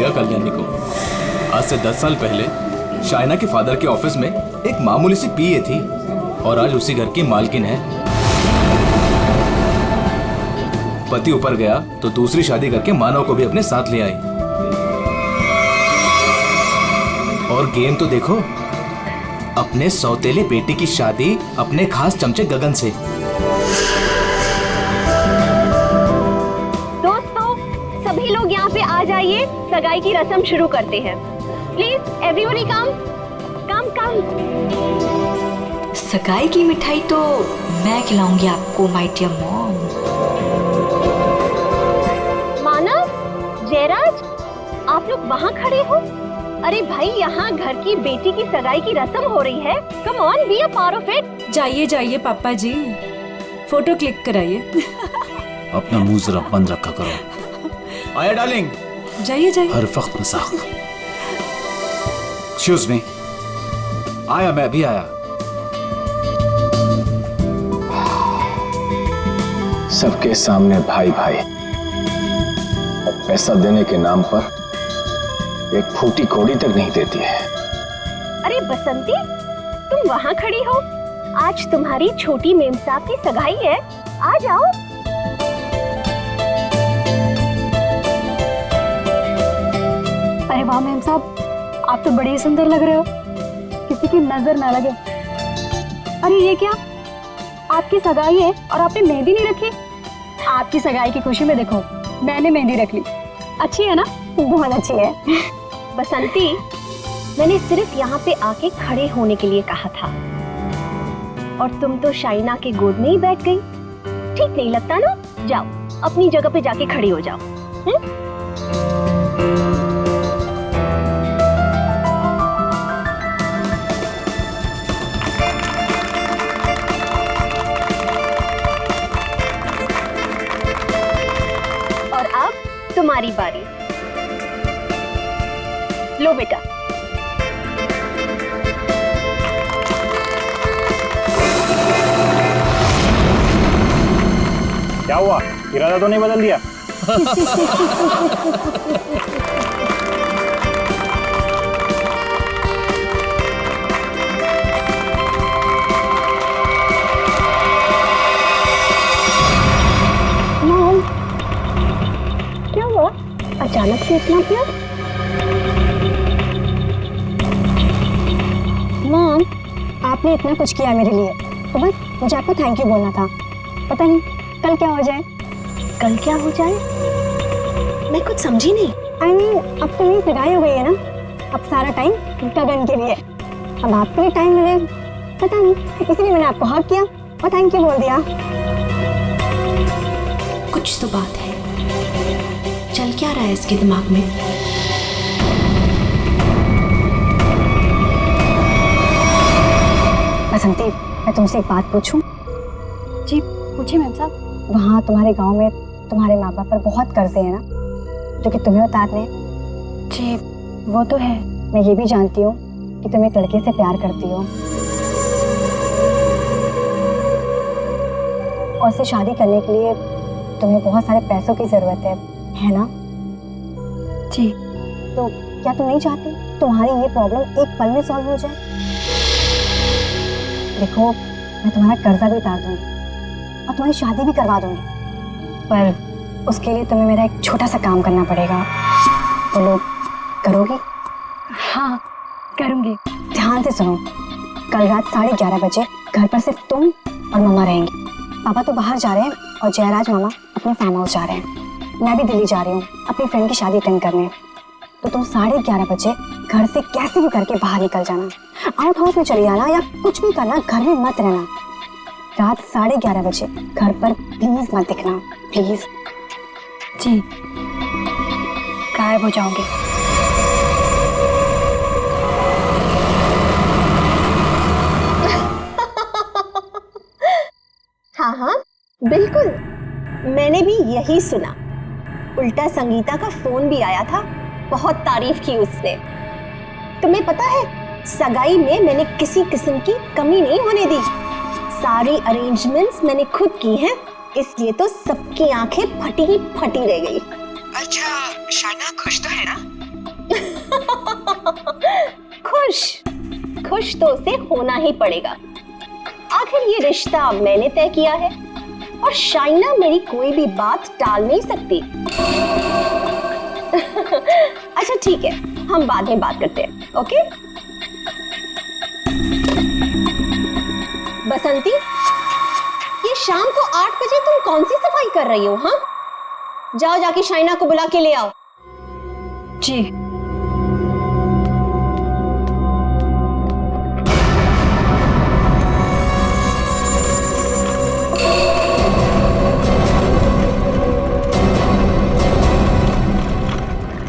दिया कल्याणी को। आज से 10 साल पहले शाइना के फादर के ऑफिस में एक मामूली सी पीए थी और आज उसी घर की मालकिन है। पति ऊपर गया तो दूसरी शादी करके मानव को भी अपने साथ ले आई। और गेम तो देखो, अपने सौतेले बेटी की शादी अपने खास चमचे गगन से। दोस्तों, सभी लोग यहाँ पे आ जाइए, सगाई की रस्म शुरू करते हैं। प्लीज एवरीबॉडी कम कम कम। सगाई की मिठाई तो मैं खिलाऊंगी आपको माय डियर मॉम। मानव, जयराज, आप लोग वहाँ खड़े हो? अरे भाई, यहाँ घर की बेटी की सगाई की रस्म हो रही है। Come on, be a part of it. जाइए जाइए पापा जी, फोटो क्लिक कराइए। अपना मुंह जरा बंद रखा करो। आया डार्लिंग। जाइए जाइए। हर वक्त मजाक। Excuse me. आया, मैं भी आया। सबके सामने भाई भाई, पैसा देने के नाम पर एक फूटी कौड़ी तक नहीं देती है। अरे बसंती, तुम वहाँ खड़ी हो? आज तुम्हारी छोटी मेम साहब की सगाई है, आ जाओ। अरे वाह मेम साहब, आप तो बड़े ही सुंदर लग रहे हो, किसी की नजर ना लगे। अरे ये क्या, आपकी सगाई है और आपने मेहंदी नहीं रखी? आपकी सगाई की खुशी में देखो, मैंने मेहंदी रख ली। अच्छी है ना? बहुत अच्छी है। बसंती, मैंने सिर्फ यहाँ पे आके खड़े होने के लिए कहा था और तुम तो शाइना के गोद में ही बैठ गई। ठीक नहीं लगता ना? जाओ अपनी जगह पे जाके खड़ी हो जाओ। और अब तुम्हारी बारी। लो बेटा। क्या हुआ, इरादा तो नहीं बदल दिया? मॉम, क्या हुआ? अचानक से इतना प्यार? मॉम, आपने इतना कुछ किया मेरे लिए, तो बस मुझे आपको थैंक यू बोलना था। पता नहीं कल क्या हो जाए। कल क्या हो जाए? मैं कुछ समझी नहीं। I mean, अब तो मेरी सगाई हो गई है ना, अब सारा टाइम गगन के लिए। अब आपके लिए टाइम मिले, पता नहीं, इसलिए मैंने आपको हक किया और थैंक यू बोल दिया। कुछ तो बात है, चल क्या रहा है इसके दिमाग में? बसंती, मैं तुमसे एक बात पूछूं? जी पूछिए मैम साहब। वहाँ तुम्हारे गांव में तुम्हारे माँ बाप पर बहुत कर्जे हैं ना, जो कि तुम्हें उतारने हैं? जी वो तो है। मैं ये भी जानती हूँ कि तुम एक लड़के से प्यार करती हो और उससे शादी करने के लिए तुम्हें बहुत सारे पैसों की जरूरत है ना? जी। तो क्या तुम नहीं चाहती तुम्हारी ये प्रॉब्लम एक पल में सॉल्व हो जाए? देखो, मैं तुम्हारा कर्जा भी उतार दूंगी और तुम्हारी शादी भी करवा दूंगी, पर उसके लिए तुम्हें मेरा एक छोटा सा काम करना पड़ेगा। बोलो, करोगी? हाँ करूंगी। ध्यान से सुनो, कल रात 11:30 बजे घर पर सिर्फ तुम और मम्मा रहेंगी। पापा तो बाहर जा रहे हैं और जयराज मामा अपने फार्म हाउस जा रहे हैं। मैं भी दिल्ली जा रही हूँ अपनी फ्रेंड की शादी अटेंड करने। तो तुम 11:30 बजे घर से कैसे भी करके बाहर निकल जाना, आउट हाउस में चले जाना या कुछ भी करना, घर में मत रहना। रात 11:30 बजे घर पर प्लीज मत दिखना, प्लीज। जी, गायब हो जाओगे। हाँ हाँ बिल्कुल, मैंने भी यही सुना। उल्टा संगीता का फोन भी आया था, बहुत तारीफ की उसने। तुम्हें पता है, सगाई में मैंने किसी किस्म की कमी नहीं होने दी। सारी अरेंजमेंट्स मैंने खुद की हैं, इसलिए तो सबकी आंखें फटी ही फटी रह गई। अच्छा, शाइना खुश तो है ना? खुश तो उसे होना ही पड़ेगा। आखिर ये रिश्ता मैंने तय किया है और शाइना मेरी कोई भी बात टाल नहीं सकती। अच्छा ठीक है, हम बाद में बात करते हैं, ओके? बसंती, ये शाम को 8 बजे तुम कौन सी सफाई कर रही हो? हाँ, जाओ जाके शाइना को बुला के ले आओ। जी।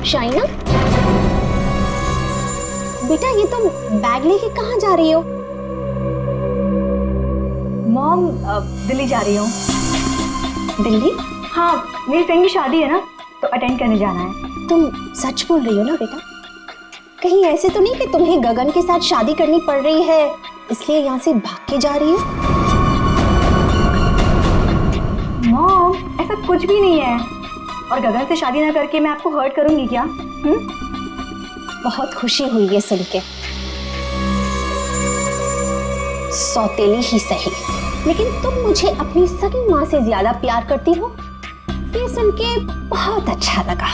शाइना, बेटा ये तुम बैग लेके कहाँ जा रही हो? मॉम, दिल्ली जा रही हूँ। दिल्ली? हाँ, मेरी फ्रेंड की शादी है ना, तो अटेंड करने जाना है। तुम सच बोल रही हो ना बेटा? कहीं ऐसे तो नहीं कि तुम्हें गगन के साथ शादी करनी पड़ रही है इसलिए यहाँ से भाग के जा रही हो? मॉम, ऐसा कुछ भी नहीं है। और गगन से शादी ना करके मैं आपको हर्ट करूंगी क्या? बहुत खुशी हुई ये सुन के। सौतेली ही सही, लेकिन तुम मुझे अपनी सगी माँ से ज्यादा प्यार करती हो, ये सुन के बहुत अच्छा लगा।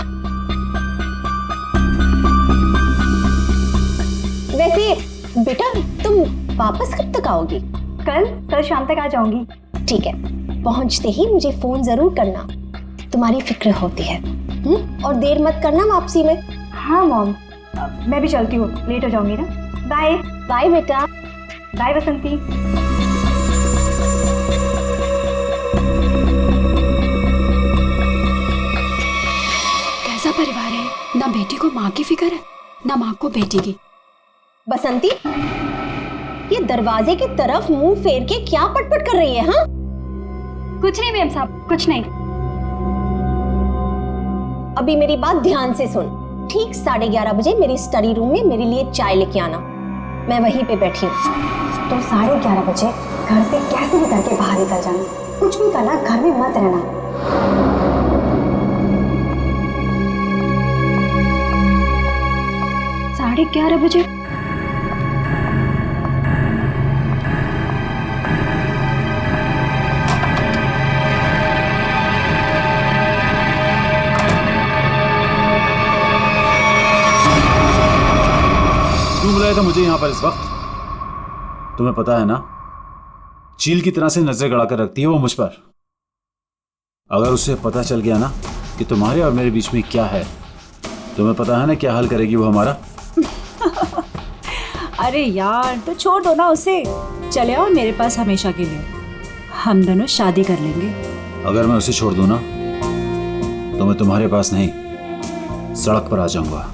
वैसे बेटा तुम वापस कब तक आओगी? कल शाम तक आ जाऊंगी। ठीक है, पहुंचते ही मुझे फोन जरूर करना, तुम्हारी फिक्र होती है। और देर मत करना वापसी में। हाँ मॉम, मैं भी चलती हूँ, लेट हो जाऊंगी ना। बाय। बाय बेटा। बाय बसंती। कैसा परिवार है, ना बेटी को माँ की फिक्र है ना माँ को बेटी की। बसंती, ये दरवाजे की तरफ मुंह फेर के क्या पटपट कर रही है? हाँ, कुछ नहीं मैम साहब, कुछ नहीं। अभी मेरी बात ध्यान से सुन। ठीक 11:30 बजे मेरी स्टडी रूम में मेरे लिए चाय लेके आना, मैं वहीं पे बैठी हूँ। तो 11:30 बजे घर से कैसे भी करके बाहर निकल जाना, कुछ भी करना, घर में मत रहना। 11:30 बजे? क्यों बुलाया था मुझे यहाँ पर इस वक्त? तुम्हें पता है ना, चील की तरह से नजर गड़ा कर रखती है वो मुझ पर। अगर उसे पता चल गया ना कि तुम्हारे और मेरे बीच में क्या है, तुम्हें पता है ना क्या हाल करेगी वो हमारा। अरे यार, तो छोड़ दो ना उसे, चले आओ मेरे पास हमेशा के लिए, हम दोनों शादी कर लेंगे। अगर मैं उसे छोड़ दूं ना तो मैं तुम्हारे पास नहीं, सड़क पर आ जाऊंगा।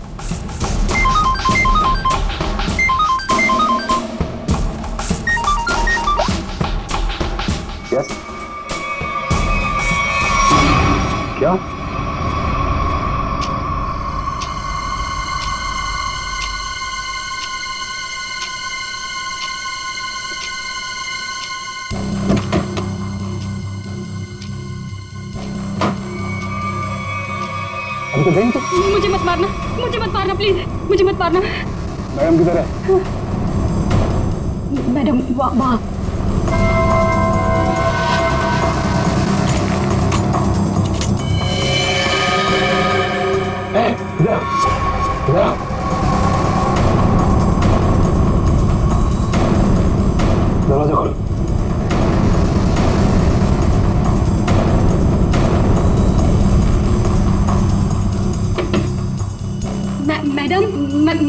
यस, क्या? हम तो देंगे। मुझे मत मारना, मुझे मत मारना प्लीज, मुझे मत मारना। मैडम किधर है? मैडम वहाँ। दरवाजा खोलो।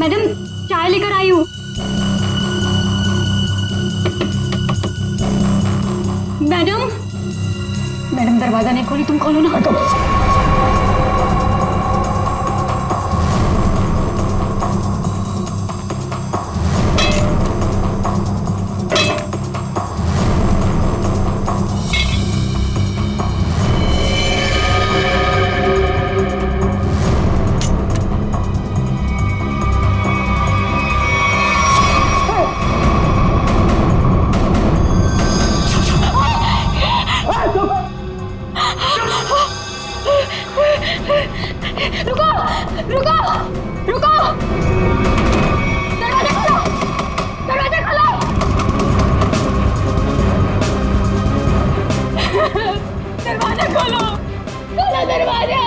मैडम चाय लेकर आई हूँ। मैडम दरवाजा नहीं खोली, तुम खोलो ना। रुको, रुको, रुको, दरवाजा खोलो, खोलो खोलो दरवाजा।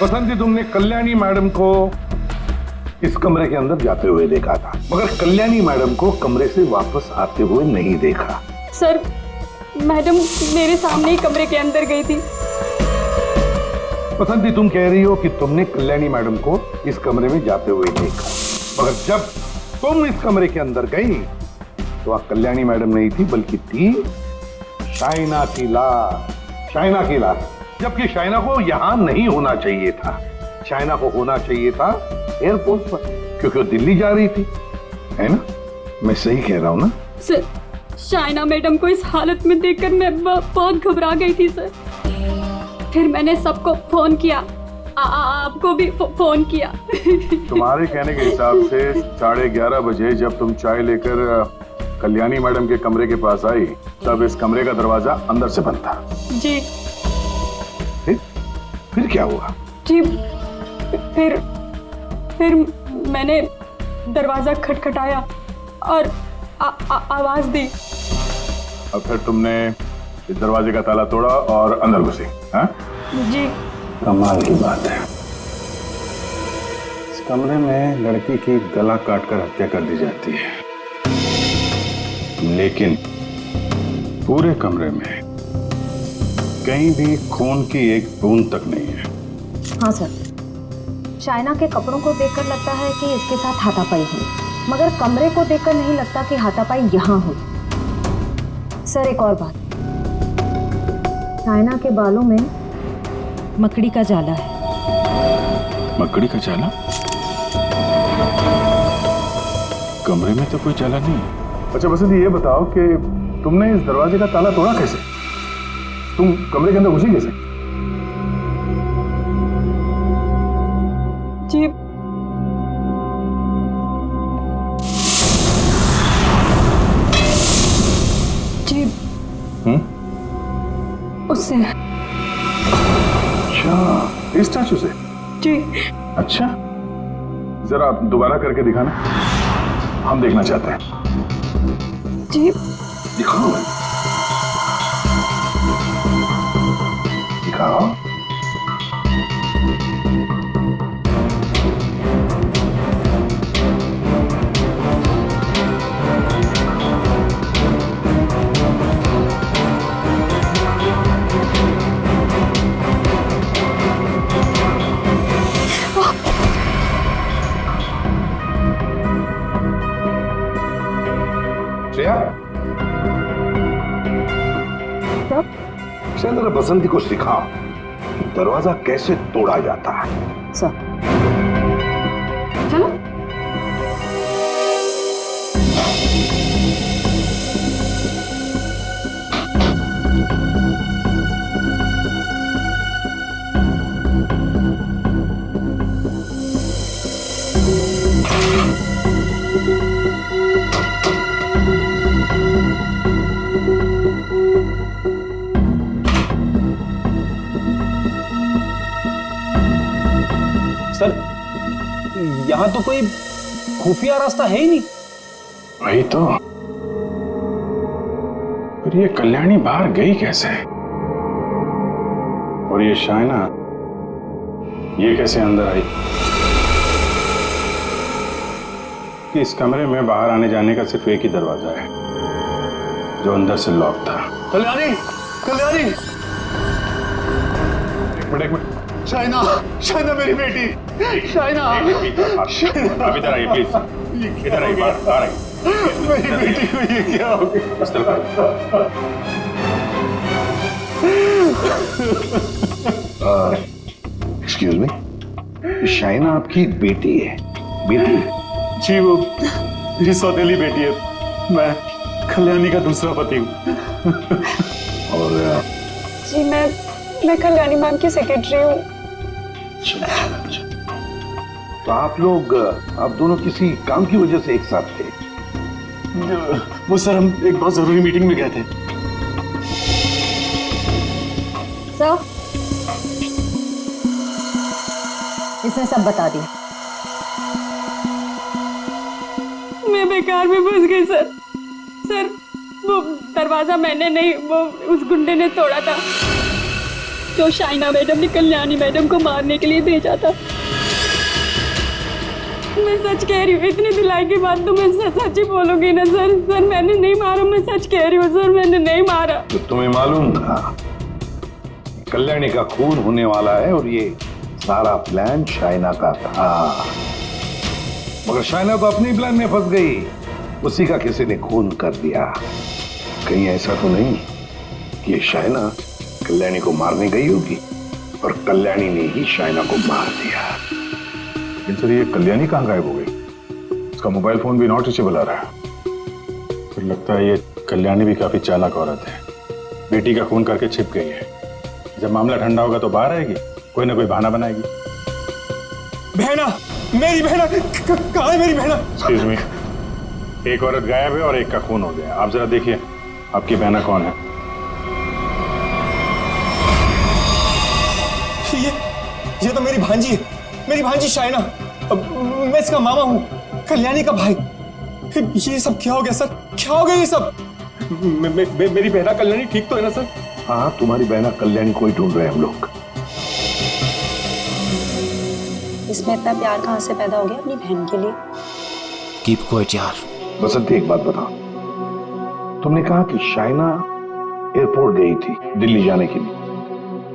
बसंती, तुमने कल्याणी मैडम को इस कमरे के अंदर जाते हुए देखा था, मगर कल्याणी मैडम को कमरे से वापस आते हुए नहीं देखा। सर मैडम मेरे सामने ही कमरे के अंदर गई थी। बसंती, तुम कह रही हो कि तुमने कल्याणी मैडम को इस कमरे में जाते हुए देखा, मगर जब तुम इस कमरे के अंदर गई तो वहां कल्याणी मैडम नहीं थी, बल्कि थी शाइना की लाश। शाइना की लाश, जबकि शाइना को यहां नहीं होना चाहिए था। शाइना को होना चाहिए था एयरपोर्ट पर, क्योंकि वो दिल्ली जा रही थी, है ना? मैं सही कह रहा हूं ना? सर शाइना मैडम को इस हालत में देखकर मैं बहुत घबरा गई थी सर। फिर मैंने सबको फोन किया, आपको भी फोन किया। तुम्हारे कहने के हिसाब से 11:30 बजे जब तुम चाय लेकर कल्याणी मैडम के कमरे के पास आई, तब इस कमरे का दरवाजा अंदर से बंद था। जी। फिर क्या हुआ? जी फिर मैंने दरवाजा खटखटाया और आवाज दी। और फिर तुमने इस दरवाजे का ताला तोड़ा और अंदर घुसे? हाँ? जी। कमाल की बात है, इस कमरे में लड़की की गला काटकर हत्या कर दी जाती है, लेकिन पूरे कमरे में कहीं भी खून की एक बूंद तक नहीं है। हाँ सर, शाइना के कपड़ों को देखकर लगता है कि इसके साथ हाथापाई हुई, मगर कमरे को देखकर नहीं लगता कि हाथापाई यहाँ हुई। सर एक और बात, शाइना के बालों में मकड़ी का जाला है। मकड़ी का जाला? कमरे में तो कोई जाला नहीं। अच्छा बसंती, ये बताओ कि तुमने इस दरवाजे का ताला तोड़ा कैसे? तुम कमरे के अंदर घुसी कैसे? जी जी उससे। अच्छा, इस स्टैचू से? जी। अच्छा, जरा दोबारा करके दिखाना, हम देखना चाहते हैं। जी दिखाओ, दिखाओ। जरा बसंती को सिखाओ दरवाजा कैसे तोड़ा जाता है। सर चलो। सर यहाँ तो कोई खुफिया रास्ता है ही नहीं। वही तो, फिर ये कल्याणी बाहर गई कैसे? और ये शाइना ये कैसे अंदर आई? कि इस कमरे में बाहर आने जाने का सिर्फ एक ही दरवाजा है, जो अंदर से लॉक था। कल्याणी, कल्याणी, एक मिनट। शाइना, शाइना मेरी बेटी, शाइना, आप इधर आइए प्लीज, इधर आइए, बाहर आइए। मेरी बेटी को ये क्या हो गया? इस तरफ आइए। एक्सक्यूज मी, शाइना आपकी बेटी है? बेटी? जी वो मेरी सौतेली बेटी है, मैं कल्याणी का दूसरा पति हूँ। और जी मैं कल्याणी मैम की सेक्रेटरी हूँ। तो आप लोग, आप दोनों किसी काम की वजह से एक साथ थे? वो सर, हम एक बहुत जरूरी मीटिंग में गए थे। सर इसने सब बता दिया। मैं बेकार में फंस गई सर। सर वो दरवाजा मैंने नहीं, वो उस गुंडे ने तोड़ा था जो शाइना मैडम ने कल्याणी मैडम को मारने के लिए भेजा था। मैं सच कह रही हूँ, इतनी दिलाई के बाद तो मैं सच ही बोलूंगी ना सर। सर मैंने नहीं मारा, मैं सच कह रही हूँ सर, मैंने नहीं मारा। तो तुम्हें मालूम था कल्याणी का खून होने वाला है और ये सारा प्लान शाइना का था, मगर शाइना तो अपनी प्लान में फंस गई, उसी का किसी ने खून कर दिया। कहीं ऐसा तो नहीं कि ये शाइना कल्याणी को मारने गई होगी और कल्याणी ने ही शाइना को मार दिया। लेकिन सर ये कल्याणी कहाँ गायब हो गई? उसका मोबाइल फोन भी नॉट रीचेबल आ रहा है। फिर लगता है ये कल्याणी भी काफी चालाक औरत है, बेटी का खून करके छिप गई है। जब मामला ठंडा होगा तो बाहर आएगी, कोई ना कोई बहाना बनाएगी। बहना, मेरी बहना कहाँ है? मेरी बहना। एक्सक्यूज मी, एक औरत गायब है और एक का खून हो गया। आप जरा देखिए आपकी बहना कौन है। ये तो मेरी भांजी है, मेरी भांजी शाइना। मैं इसका मामा हूँ, कल्याणी का भाई। ये सब क्या हो गया सर? क्या हो गया ये सब? मेरी बहना कल्याणी ठीक तो है ना सर? हाँ, तुम्हारी बहना कल्याणी को ही ढूंढ रहे हैं हम लोग। इसमें इतना प्यार कहाँ से पैदा हो गया अपनी बहन के लिए? कीप क्वाइट यार। बसंती एक बात बताओ, तुमने कहा कि शाइना एयरपोर्ट गई थी दिल्ली जाने के लिए,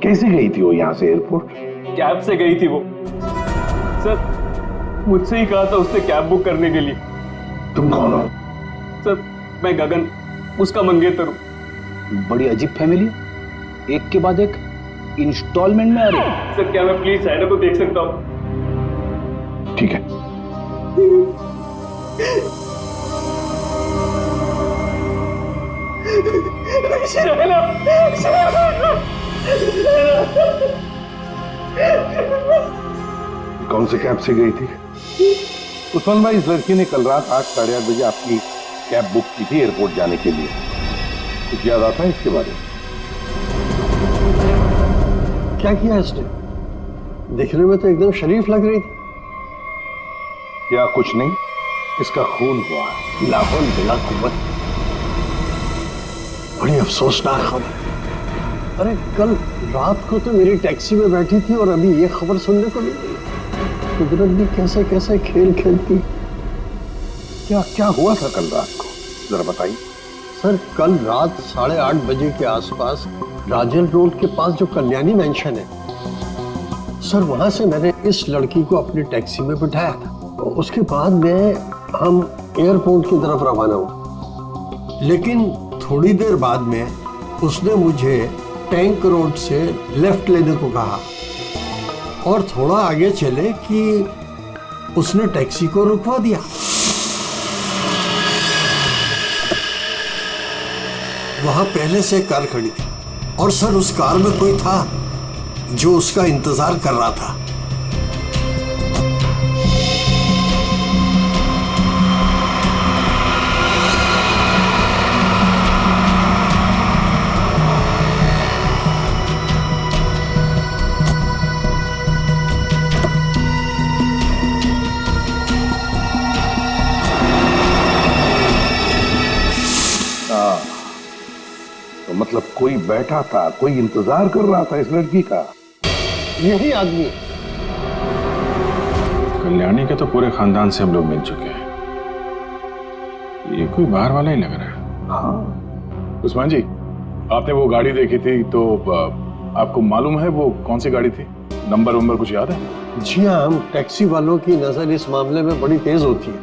कैसे गई थी वो यहाँ से एयरपोर्ट? कैब से गई थी वो सर, मुझसे ही कहा था उसने कैब बुक करने के लिए। तुम कौन हो? सर मैं गगन, उसका मंगेतर हूँ। बड़ी अजीब फैमिली, एक के बाद एक इंस्टॉलमेंट में आ रही। सर क्या मैं प्लीज शाइना को देख सकता हूँ? ठीक है। शाइना, कौन से कैब से गई थी? उस्मान भाई, इस लड़की ने कल रात 8 साढ़े 8 बजे आपकी कैब बुक की थी एयरपोर्ट जाने के लिए। कुछ याद आता है इसके बारे में? क्या किया इसने? दिखने में तो एकदम शरीफ लग रही थी। क्या कुछ नहीं, इसका खून हुआ। लाहौल बिला कुव्वत। बड़ी अफसोसनाक खबर। अरे कल रात को तो मेरी टैक्सी में बैठी थी और अभी ये खबर सुनने को मिल गई। कुदरत भी कैसे कैसे खेल खेलती। क्या क्या हुआ था कल रात को, जरा बताइए। सर कल रात 8:30 बजे के आसपास राजन रोड के पास जो कल्याणी मैंशन है सर, वहां से मैंने इस लड़की को अपनी टैक्सी में बिठाया था। उसके बाद हम एयरपोर्ट की तरफ रवाना हुए, लेकिन थोड़ी देर बाद में उसने मुझे टैंक रोड से लेफ्ट लेने को कहा और थोड़ा आगे चले कि उसने टैक्सी को रुकवा दिया। वहां पहले से कार खड़ी थी और सर उस कार में कोई था जो उसका इंतजार कर रहा था। तो मतलब कोई बैठा था, कोई इंतजार कर रहा था इस लड़की का। यही आदमी। कल्याणी के तो पूरे खानदान से हम लोग मिल चुके हैं, ये कोई बाहर वाला ही लग रहा है। हाँ उस्मान जी, आपने वो गाड़ी देखी थी तो आपको मालूम है वो कौन सी गाड़ी थी? नंबर कुछ याद है? जी हाँ, हम टैक्सी वालों की नजर इस मामले में बड़ी तेज होती है,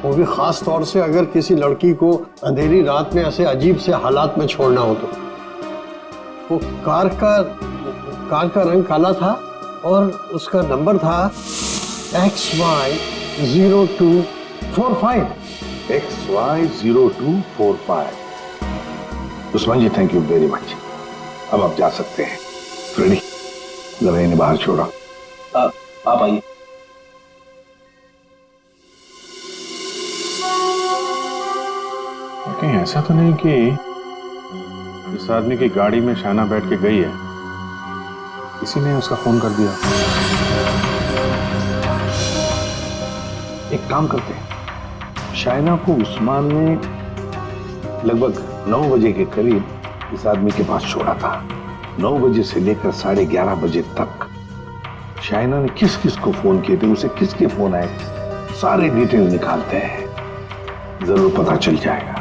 वो भी खास तौर से अगर किसी लड़की को अंधेरी रात में ऐसे अजीब से हालात में छोड़ना हो तो। वो कार का रंग काला था और उसका नंबर था XY0245। XY0245। Usman ji, thank you very much. अब आप जा सकते हैं। रेडी, जरा इन्हें बाहर छोड़ा। आप आइए। कहीं ऐसा तो नहीं कि इस आदमी की गाड़ी में शाइना बैठ के गई है, इसी ने उसका फोन कर दिया? एक काम करते हैं, शाइना को उस्मान ने लगभग 9 बजे के करीब इस आदमी के पास छोड़ा था। 9 बजे से लेकर 11:30 बजे तक शाइना ने किस किस को फोन किए थे, उसे किसके फोन आए, सारे डिटेल निकालते हैं, जरूर पता चल जाएगा।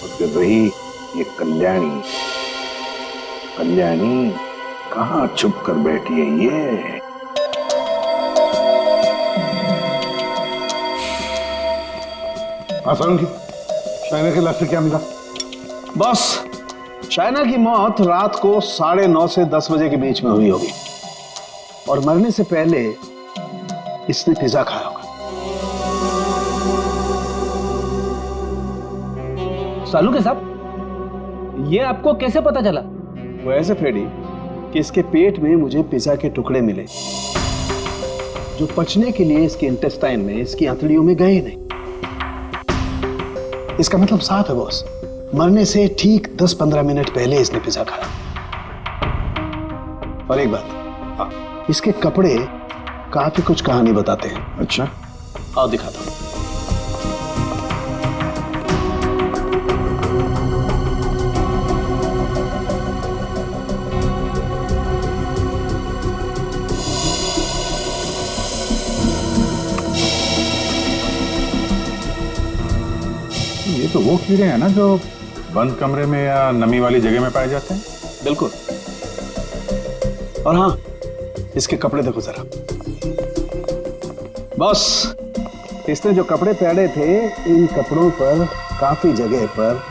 और फिर रही ये कल्याणी, कल्याणी कहां छुप कर बैठी है ये? आसान की शाइना के लाश से क्या मिला? बस शाइना की मौत रात को 9:30 से 10 बजे के बीच में हुई होगी और मरने से पहले इसने पिज्जा खाया होगा। सालू के साहब, ये आपको कैसे पता चला? वो ऐसे फ्रेडी कि इसके पेट में मुझे पिज्जा के टुकड़े मिले जो पचने के लिए इसके इंटेस्टाइन में, इसकी आंतड़ियों में गए नहीं। इसका मतलब साफ है बॉस, मरने से ठीक 10-15 मिनट पहले इसने पिज्जा खाया। और एक बात, इसके कपड़े काफी कुछ कहानी बताते हैं। अच्छा, आओ दिखाता हूं। ये तो वो कीड़े हैं ना जो बंद कमरे में या नमी वाली जगह में पाए जाते हैं? बिल्कुल। और हाँ, इसके कपड़े देखो जरा। बस इसने जो कपड़े पहने थे, इन कपड़ों पर काफी जगह पर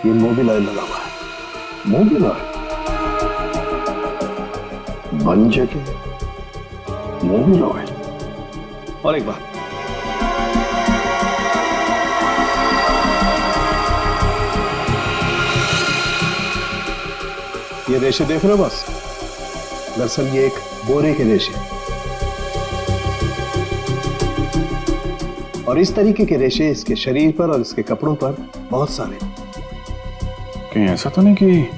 ये मोबिल ऑयल लगा हुआ है। Mobil oil? बन जगह मोबिल ऑयल? और एक बात, ये रेशे देख रहे हो बस? दरअसल ये एक बोरे के रेशे, और इस तरीके के रेशे इसके शरीर पर और इसके कपड़ों पर बहुत सारे। कहीं ऐसा तो नहीं कि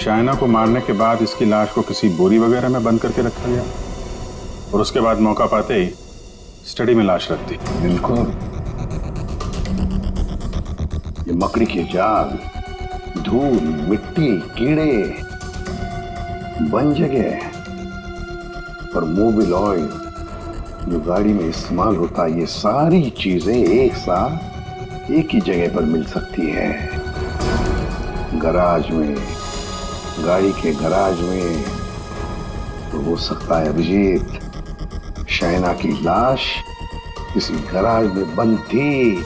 शाइना को मारने के बाद इसकी लाश को किसी बोरी वगैरह में बंद करके रखा गया और उसके बाद मौका पाते ही स्टडी में लाश रख दी? बिल्कुल। ये मकड़ी के जाल, धूल, मिट्टी, कीड़े, बन जगह और मोबिल ऑयल जो गाड़ी में इस्तेमाल होता है, ये सारी चीजें एक साथ एक ही जगह पर मिल सकती है। गराज में, गाड़ी के गराज में। तो हो सकता है अभिजीत, शाइना की लाश किसी गराज में बंद थी।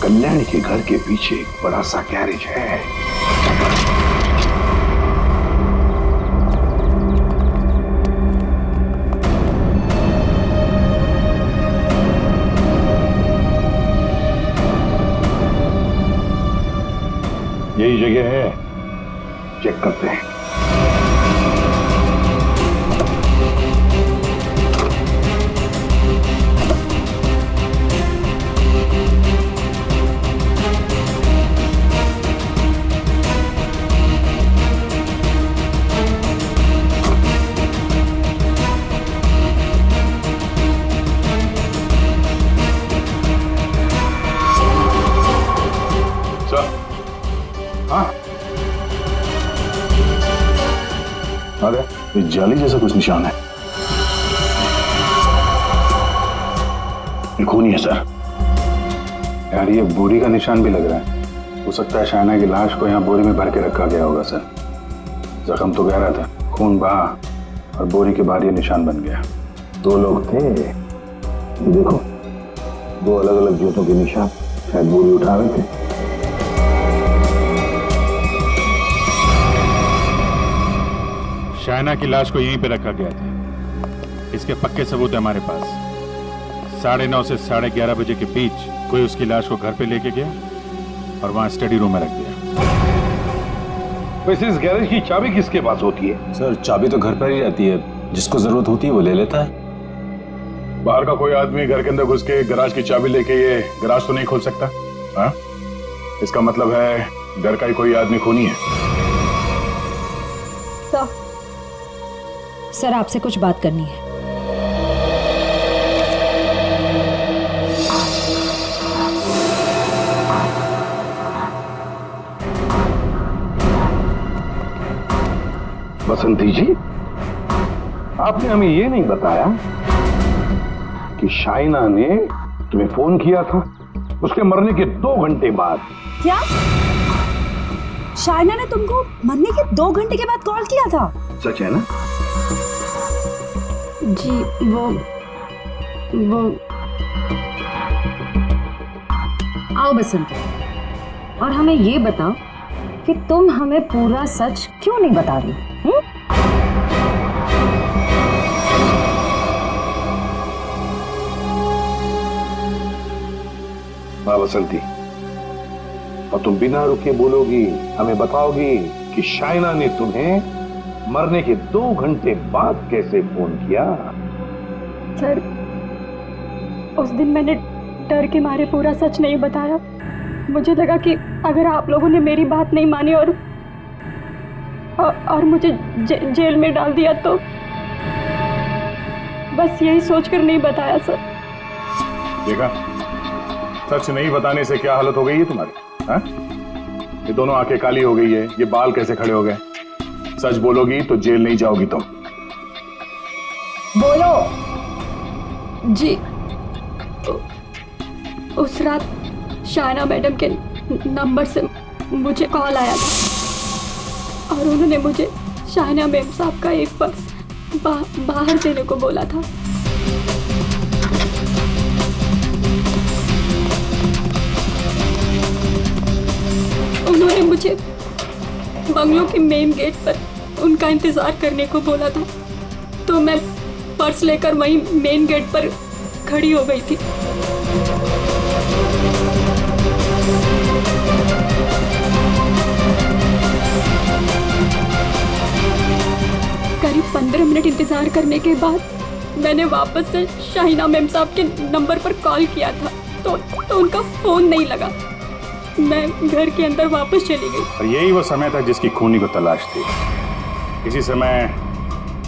कल्याणी के घर के पीछे एक बड़ा सा गैरेज है। यही जगह है, चेक करते हैं। अरे ये जाली जैसा कुछ निशान है। ये खूनी है सर। यार ये बोरी का निशान भी लग रहा है। हो सकता है शाइना की लाश को यहाँ बोरी में भर के रखा गया होगा सर। जख्म तो गहरा था, खून बहा और बोरी के बाहर ये निशान बन गया। 2 लोग थे, ये देखो 2 अलग अलग जूतों के निशान, शायद बोरी उठा रहे थे। शाइना की लाश को यहीं पे रखा गया था। इसके पक्के सबूत है हमारे पास। 9:30 से 11:30 बजे के बीच कोई उसकी लाश को घर पे लेके गया और वहां स्टडी रूम में रख दिया। वैसे इस गैरेज की चाबी किसके पास होती है? सर चाबी तो घर पर ही रहती है, जिसको जरूरत होती है वो ले लेता है। बाहर का कोई आदमी घर के अंदर घुस के गराज की चाबी लेके ये गराज तो नहीं खोल सकता। हाँ? इसका मतलब है घर का ही कोई आदमी खूनी है। सर आपसे कुछ बात करनी है। बसंती जी, आपने हमें ये नहीं बताया कि शाइना ने तुम्हें फोन किया था उसके मरने के 2 घंटे बाद। क्या शाइना ने तुमको मरने के 2 घंटे के बाद कॉल किया था? सच है ना? जी वो आओ बसंत, और हमें ये बताओ कि तुम हमें पूरा सच क्यों नहीं बता रही? हाँ बसंती, और तुम बिना रुके बोलोगी, हमें बताओगी कि शाइना ने तुम्हें मरने के 2 घंटे बाद कैसे फोन किया? सर, उस दिन मैंने डर के मारे पूरा सच नहीं बताया। मुझे लगा कि अगर आप लोगों ने मेरी बात नहीं मानी और मुझे जेल में डाल दिया तो बस यही सोचकर नहीं बताया सर। देखा, सच नहीं बताने से क्या हालत हो गई है तुम्हारी? हाँ? ये दोनों आंखें काली हो गई है, ये बाल कैसे खड़े हो गए? सच बोलोगी तो जेल नहीं जाओगी तुम। बोलो। जी, उस रात शाइना मैडम के नंबर से मुझे कॉल आया था और उन्होंने मुझे शाइना मैम साहब का एक पर्स बाहर देने को बोला था। उन्होंने मुझे बंगलों के मेन गेट पर उनका इंतजार करने को बोला था, तो मैं पर्स लेकर वहीं मेन गेट पर खड़ी हो गई थी। करीब 15 मिनट इंतजार करने के बाद मैंने वापस से शाइना मैम साहब के नंबर पर कॉल किया था, तो उनका फोन नहीं लगा। मैं घर के अंदर वापस चली गई। और यही वो समय था जिसकी खूनी को तलाश थी। इसी समय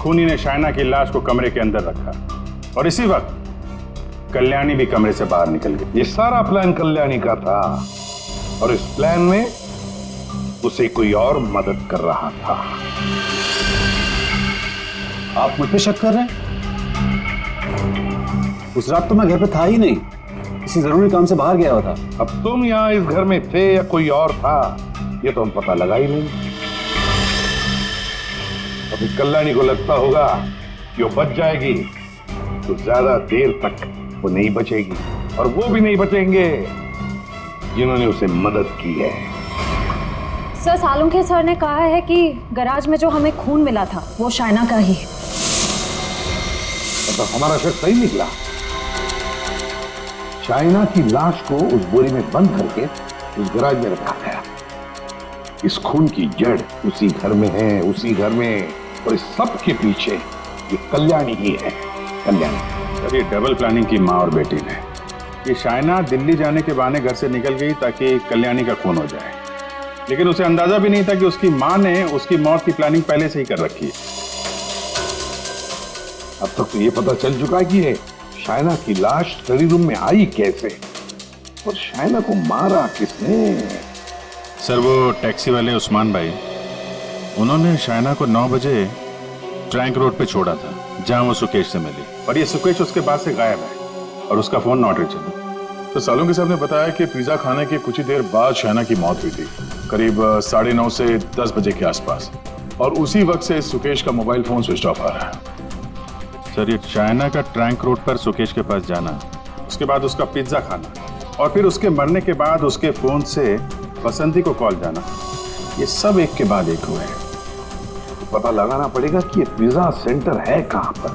खूनी ने शाइना की लाश को कमरे के अंदर रखा और इसी वक्त कल्याणी भी कमरे से बाहर निकल गई। ये सारा प्लान कल्याणी का था और इस प्लान में उसे कोई और मदद कर रहा था। आप मुझ पे शक कर रहे हैं? उस रात तो मैं घर पे था ही नहीं, किसी जरूरी काम से बाहर गया हुआ था। अब तुम यहाँ इस घर में थे या कोई और था, ये तो हम पता लगा ही नहीं। अभी कल्याणी को लगता होगा कि वो बच जाएगी, तो ज्यादा देर तक वो नहीं बचेगी, और वो भी नहीं बचेंगे जिन्होंने उसे मदद की है। सर, सालुंखे सर ने कहा है कि गैराज में जो हमें खून मिला था वो शाइना का ही है। तो हमारा शक सही निकला। शाइना की लाश को उस बोरी में बंद करके उस गैराज में रखा गया। इस खून की जड़ उसी घर में है, उसी घर में, और इस सब के पीछे ये कल्याणी ही है। कल्याणी। ये डबल प्लानिंग की माँ और बेटी ने। ये शाइना दिल्ली जाने के बहाने घर से निकल गई ताकि कल्याणी का खून हो जाए, लेकिन उसे अंदाजा भी नहीं था कि उसकी माँ ने उसकी मौत की प्लानिंग पहले से ही कर रखी है। अब तक तो ये पता चल चुका है कि ये शाइना की लाश स्टडी रूम में आई कैसे, और शाइना को मारा किसने? सर, वो टैक्सी वाले उस्मान भाई, उन्होंने शाइना को 9 बजे ट्रैंक रोड पे छोड़ा था जहां वो सुकेश से मिली, और ये सुकेश उसके बाद से गायब है और उसका फोन नॉट रीचेबल। तो सालुंखे साहब ने बताया कि पिज्जा खाने के कुछ ही देर बाद शाइना की मौत हुई थी, करीब 9:30 से 10 बजे के आसपास, और उसी वक्त से सुकेश का मोबाइल फोन स्विच ऑफ आ रहा है। सर, ये शाइना का ट्रैंक रोड पर सुकेश के पास जाना, उसके बाद उसका पिज्जा खाना, और फिर उसके मरने के बाद उसके फोन से बसंती को कॉल जाना, ये सब एक के बाद एक हुए। तो पता लगाना पड़ेगा कि ये पिज्जा सेंटर है कहां पर,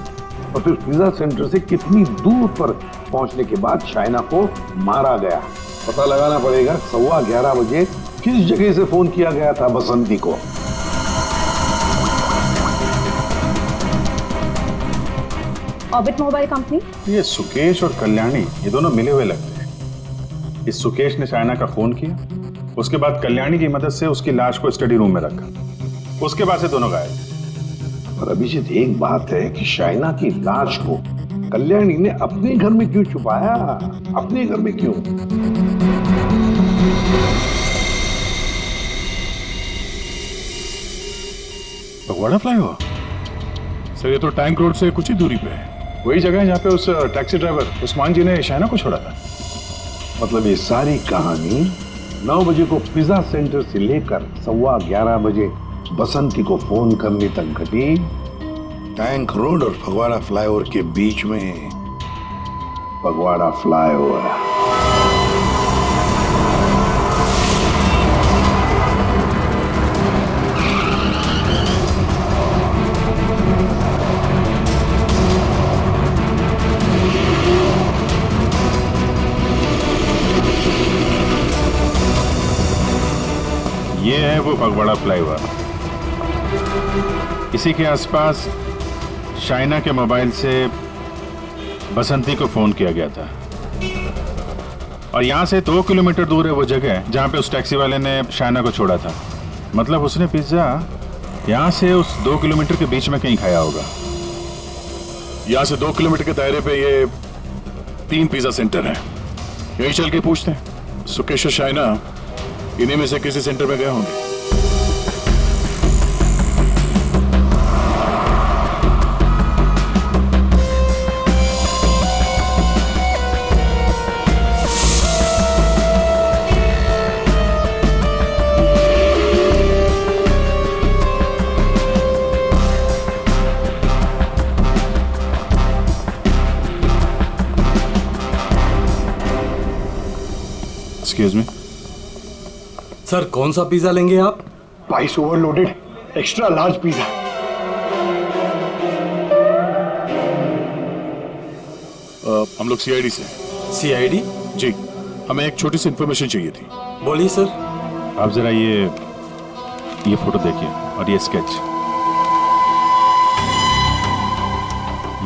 और फिर पिज्जा सेंटर से कितनी दूर पर पहुंचने के बाद शाइना को मारा गया। पता लगाना पड़ेगा 11:15 बजे किस जगह से फोन किया गया था बसंती को। Orbit mobile company. ये सुकेश और कल्याणी, ये दोनों मिले हुए लगते हैं। इस सुकेश ने शाइना का फोन किया, उसके बाद कल्याणी की मदद से उसकी लाश को स्टडी रूम में रखा, उसके बाद से दोनों गायब। और अभिजीत, एक बात है कि शाइना की लाश को कल्याणी ने अपने घर में क्यों छुपाया? अपने घर में क्यों? फगवाड़ा फ्लाईओवर? सर ये तो टैंक रोड से कुछ ही दूरी पे है। वही जगह है जहाँ पे उस टैक्सी ड्राइवर उस्मान जी ने शाइना को छोड़ा था। मतलब ये सारी कहानी 9 बजे को पिज्जा सेंटर से लेकर 11:15 बजे बसंती को फोन करने तक घटी टैंक रोड और फगवाड़ा फ्लाईओवर के बीच में। फगवाड़ा फ्लाईओवर। ये है वो फगवाड़ा फ्लाईओवर। इसी के आसपास शाइना के मोबाइल से बसंती को फोन किया गया था और यहाँ से 2 किलोमीटर दूर है वो जगह जहाँ पे उस टैक्सी वाले ने शाइना को छोड़ा था। मतलब उसने पिज्जा यहाँ से उस 2 किलोमीटर के बीच में कहीं खाया होगा। यहाँ से 2 किलोमीटर के दायरे पे ये 3 पिज्जा सेंटर है। यही चल के पूछते हैं। सुकेश और शाइना इन्हीं में से किसी सेंटर में गए होंगे। एक्सक्यूज मी सर, कौन सा पिज्जा लेंगे आप? Spice overloaded extra large pizza. हम लोग सीआईडी से। सीआईडी? जी, हमें एक छोटी सी इंफॉर्मेशन चाहिए थी। बोलिए सर। आप जरा ये फोटो देखिए और ये स्केच।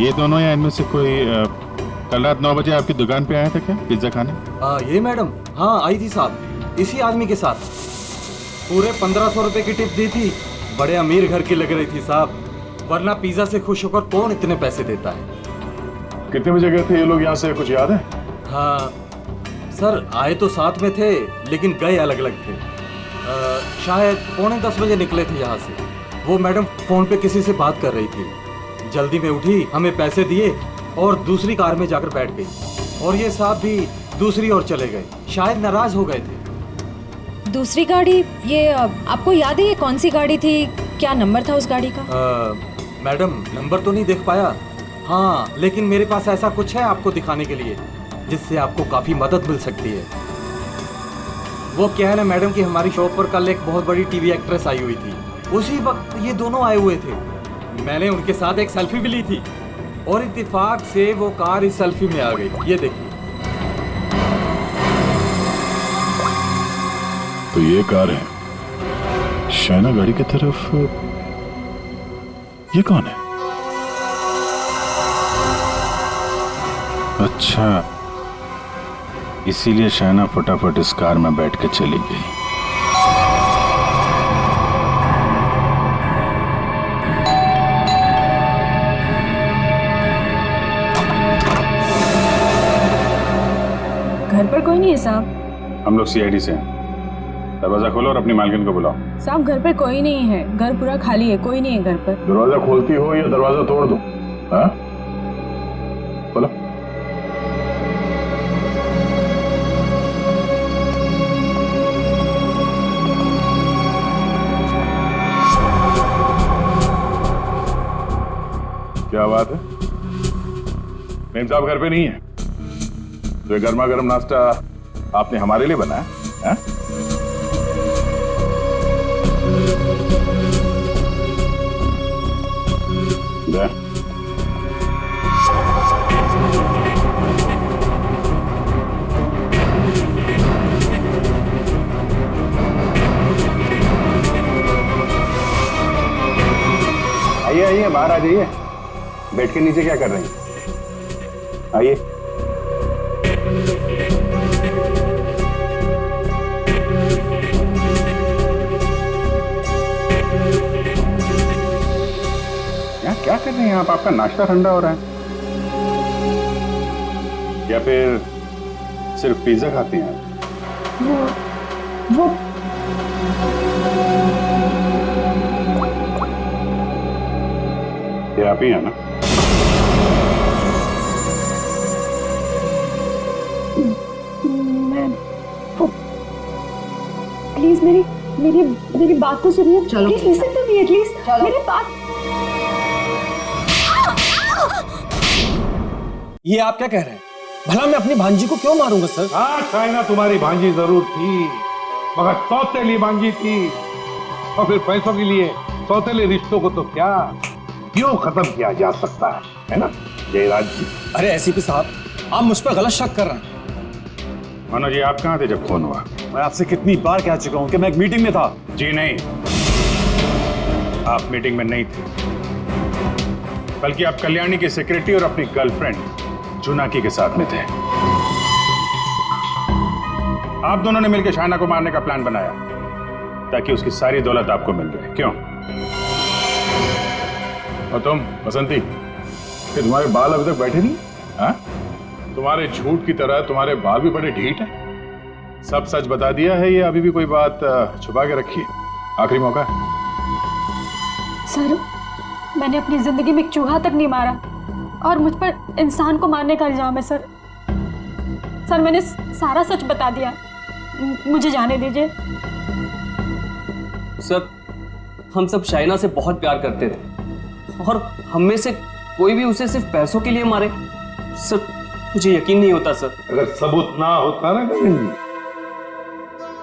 ये दोनों या इनमें से कोई कल रात 9 बजे आपकी दुकान पे आया था क्या पिज्जा खाने? ये मैडम, हाँ आई थी साहब, इसी आदमी के साथ। पूरे 1500 रुपए की टिप दी थी। बड़े अमीर घर की लग रही थी साहब, वरना पिज्जा से खुश होकर कौन इतने पैसे देता है। कितने बजे गए थे ये लोग यहाँ से, कुछ याद है? हाँ सर, आए तो साथ में थे लेकिन गए अलग अलग थे। शायद 9:45 बजे निकले थे यहाँ से। वो मैडम फोन पे किसी से बात कर रही थी। जल्दी में उठी, हमें पैसे दिए और दूसरी कार में जाकर बैठ गई। और ये साहब भी दूसरी ओर चले गए, शायद नाराज हो गए थे। दूसरी गाड़ी, ये आपको याद है ये कौन सी गाड़ी थी? क्या नंबर था उस गाड़ी का? मैडम नंबर तो नहीं देख पाया। हाँ, लेकिन मेरे पास ऐसा कुछ है आपको दिखाने के लिए जिससे आपको काफी मदद मिल सकती है। वो क्या है ना मैडम कि हमारी शॉप पर कल एक बहुत बड़ी टीवी एक्ट्रेस आई हुई थी। उसी वक्त ये दोनों आए हुए थे। मैंने उनके साथ एक सेल्फी भी ली थी और इत्तेफाक से वो कार इस सेल्फी में आ गई। ये देखिए। तो ये कार है शाइना गाड़ी की तरफ। ये कौन है? अच्छा, इसीलिए शाइना फटाफट इस कार में बैठ के चली गई। घर पर कोई नहीं है साहब। हम लोग सीआईडी से हैं। दरवाजा खोलो और अपनी मालकिन को बुलाओ। साहब घर पर कोई नहीं है, घर पूरा खाली है, कोई नहीं है घर पर। दरवाजा खोलती हो या दरवाजा तोड़ दो? हाँ, बोलो। क्या बात है? मेम साहब घर पे नहीं है तो ये गर्मा गर्म नाश्ता आपने हमारे लिए बनाया है? आइए आइए, बाहर आ जाइए। बैठ के नीचे क्या कर रही हैं? आइए। क्या कर रहे हैं आप? आपका नाश्ता ठंडा हो रहा है या फिर सिर्फ पिज्जा खाते हैं? वो आप ही हैं ना? प्लीज मेरी बात तो सुनिए। चलो please listen to me at least. मेरी बात। ये आप क्या कह रहे हैं? भला मैं अपनी भांजी को क्यों मारूंगा सर? हाँ शाइना तुम्हारी भांजी जरूर थी, मगर सौतेली भांजी थी, और फिर पैसों के लिए सौतेले रिश्तों को तो क्या क्यों खत्म किया जा सकता है ना जयराज जी? अरे एसीपी साहब, आप मुझ पर गलत शक कर रहे हैं। मनोज जी, आप कहाँ थे जब फोन हुआ? मैं आपसे कितनी बार कह चुका हूं कि मैं एक मीटिंग में था। जी नहीं, आप मीटिंग में नहीं थे, बल्कि आप कल्याणी के सेक्रेटरी और अपनी गर्लफ्रेंड जुनाकी के साथ में थे। आप दोनों ने मिलकर शाइना को मारने का प्लान बनाया ताकि उसकी सारी दौलत आपको मिल जाए। क्यों? और तुम बसंती, कि तुम्हारे बाल अभी तक बैठे नहीं? हाँ? तुम्हारे झूठ की तरह तुम्हारे बाल भी बड़े ढीठ हैं। सब सच बता दिया है या अभी भी कोई बात छुपा के रखी है? आखिरी मौका है। सर, मैंने अपनी जिंदगी में एक चूहा तक नहीं मारा और मुझ पर इंसान को मारने का इल्जाम है सर। सर, मैंने सारा सच बता दिया, मुझे जाने दीजिए। सर, हम सब शाइना से बहुत प्यार करते थे और हम में से कोई भी उसे सिर्फ पैसों के लिए मारे, सर मुझे यकीन नहीं होता सर। अगर सबूत ना होता ना गगन जी,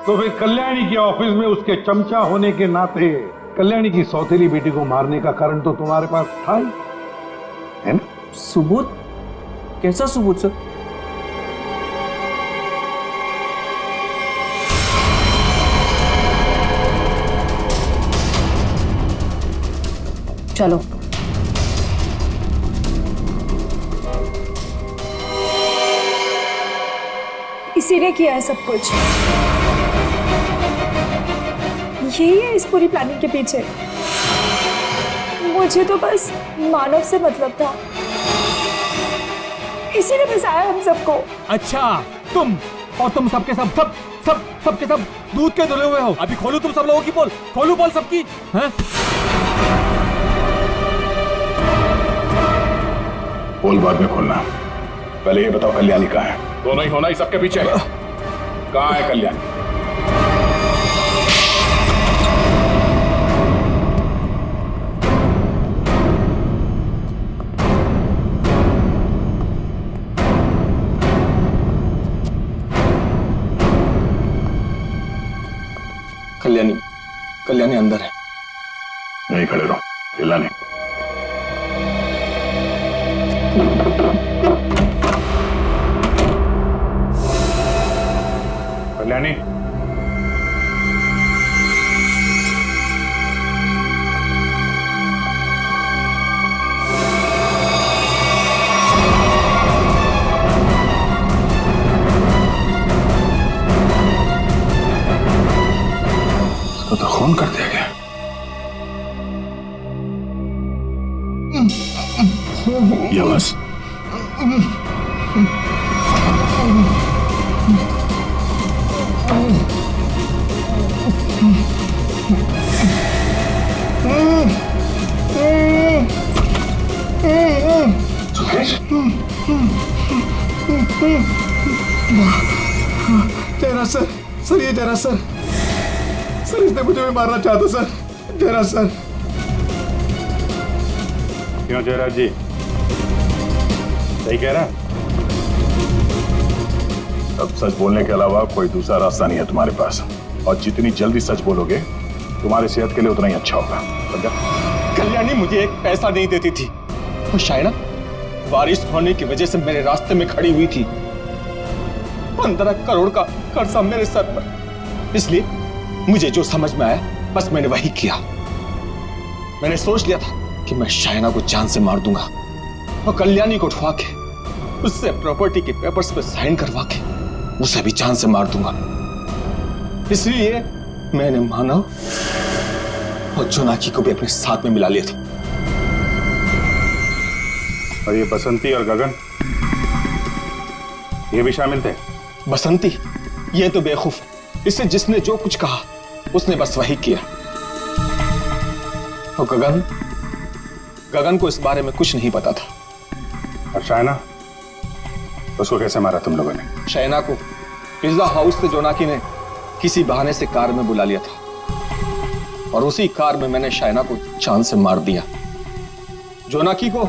तो फिर कल्याणी के ऑफिस में उसके चमचा होने के नाते कल्याणी की सौतेली बेटी को मारने का कारण तो तुम्हारे पास था ही, है ना? सबूत? कैसा सबूत सर? चलो। इसी ने किया है सब कुछ। यही है इस पूरी प्लानिंग के पीछे। मुझे तो बस मानव से मतलब था, इसी ने फंसाया हम सबको। अच्छा, तुम और तुम सबके सबके सब दूध के धुले हुए हो। अभी खोलू तुम सब लोगों की पोल, खोलू पोल सबकी। हैं? पोल बाद में खोलना, पहले ये बताओ कल्याणी कहाँ है? दोनों ही होना ही सबके पीछे। कहाँ है कल्याणी? कल्याणी अंदर है। नहीं खड़े रहो, हिला नहीं। कल्याणी, इसको तो खून कर दिया गया। ये बस जयराज सर, ये जयराज सर, इसने मुझे भी मारना चाहता सर। जयराज सर। क्यों जयराज जी, सही कह रहा है? अब सच बोलने के अलावा कोई दूसरा रास्ता नहीं है तुम्हारे पास, और जितनी जल्दी सच बोलोगे तुम्हारी सेहत के लिए उतना ही अच्छा होगा। समझा? कल्याणी मुझे एक पैसा नहीं देती थी, और शायना बारिश होने की वजह से मेरे रास्ते में खड़ी हुई थी। 15 करोड़ का कर्जा मेरे सर पर। इसलिए मुझे जो समझ में आया बस मैंने वही किया। मैंने सोच लिया था कि मैं शायना को जान से मार दूंगा और कल्याणी को उठवा के उससे प्रॉपर्टी के पेपर्स पे साइन करवा के उसे भी जान से मार दूंगा। इसलिए मैंने मानव और जुनाकी को भी अपने साथ में मिला लिया था। और ये बसंती और गगन, ये भी शामिल थे? बसंती ये तो बेवकूफ है, इससे जिसने जो कुछ कहा उसने बस वही किया। और गगन गगन को इस बारे में कुछ नहीं पता था। और शाइना, उसको कैसे मारा तुम लोगों ने? शाइना को पिज्जा हाउस से जोनाकी ने किसी बहाने से कार में बुला लिया था और उसी कार में मैंने शाइना को चांद से मार दिया। जोनाकी को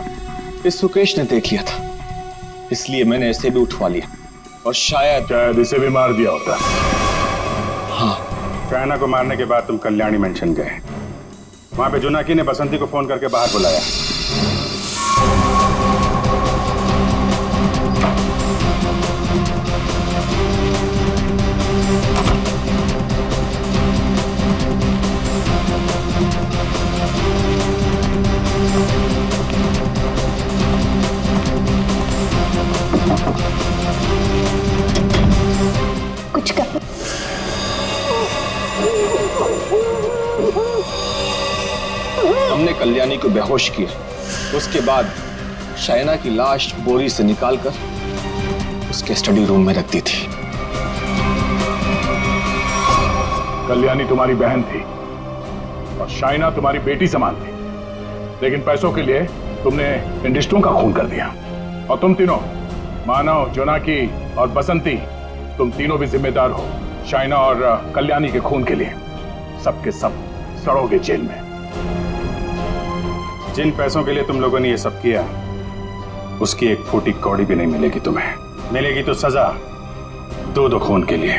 इस सुकेश ने देख लिया था, इसलिए मैंने इसे भी उठवा लिया और शायद इसे भी मार दिया होता। हाँ। शाइना को मारने के बाद तुम कल्याणी मेंशन गए। वहां पे जोनाकी ने बसंती को फोन करके बाहर बुलाया। कुछ कर। हमने कल्याणी को बेहोश किया। उसके बाद शाइना की लाश बोरी से निकालकर उसके स्टडी रूम में रख दी थी। कल्याणी तुम्हारी बहन थी और शाइना तुम्हारी बेटी समान थी, लेकिन पैसों के लिए तुमने इंडस्ट्रियों का खून कर दिया। और तुम तीनों, मानव, जोनाकी और बसंती, तुम तीनों भी जिम्मेदार हो शाइना और कल्याणी के खून के लिए। सबके सब सड़ोगे जेल में। जिन पैसों के लिए तुम लोगों ने ये सब किया, उसकी एक फूटी कौड़ी भी नहीं मिलेगी तुम्हें। मिलेगी तो सजा दो खून के लिए।